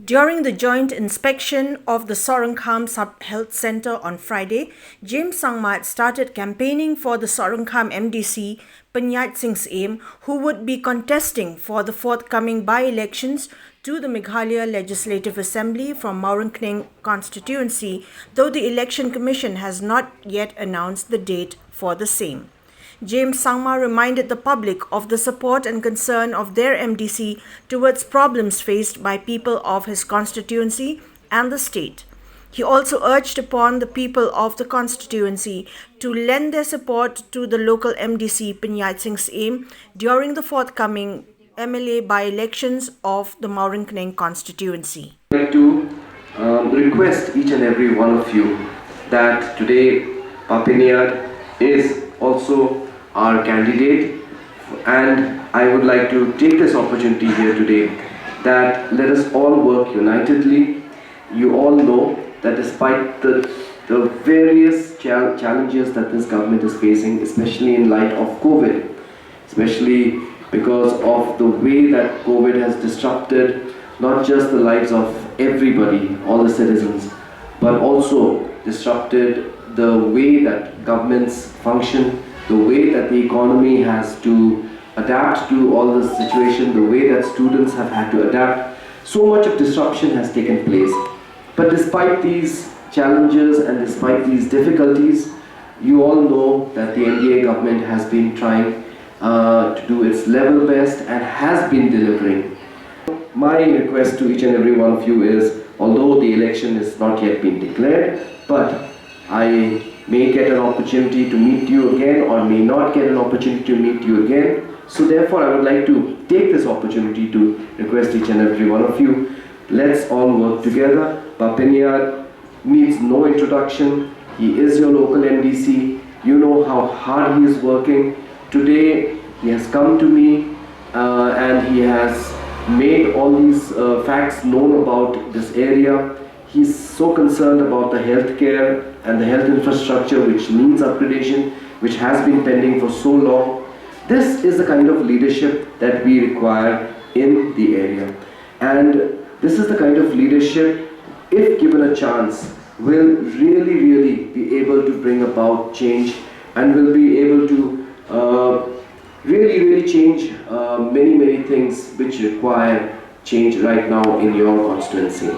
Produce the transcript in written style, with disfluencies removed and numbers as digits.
During the joint inspection of the Sohryngkham Sub-Health Centre on Friday, James Sangma had started campaigning for the Sohryngkham Mdc, Panyat Singh's aim, who would be contesting for the forthcoming by-elections to the Meghalaya Legislative Assembly from MAWRYNKNENG constituency, though the Election Commission has not yet announced the date for the same. James Sangma reminded the public of the support and concern of their MDC towards problems faced by people of his constituency and the state. He also urged upon the people of the constituency to lend their support to the local MDC Panyat Singh's aim during the forthcoming MLA by-elections of the MAWRYNKNENG constituency. I would like to request each and every one of you that today Papiniyad is also our candidate, and I would like to take this opportunity here today that let us all work unitedly. You all know that despite the various challenges that this government is facing, especially in light of COVID, especially because of the way that COVID has disrupted not just the lives of everybody, all the citizens, but also disrupted the way that governments function, the way that the economy has to adapt to all this situation, the way that students have had to adapt. So much of disruption has taken place. But despite these challenges and despite these difficulties, you all know that the NDA government has been trying to do its level best and has been delivering. My request to each and every one of you is, although the election has not yet been declared, but I may get an opportunity to meet you again or may not get an opportunity to meet you again. So therefore I would like to take this opportunity to request each and every one of you, let's all work together. Papiniyad needs no introduction. He is your local MDC. You know how hard he is working. Today he has come to me and he has made all these facts known about this area. He's so concerned about the healthcare and the health infrastructure which needs upgradation, which has been pending for so long. This is the kind of leadership that we require in the area. And this is the kind of leadership, if given a chance, will really be able to bring about change and will be able to really change many things which require change right now in your constituency.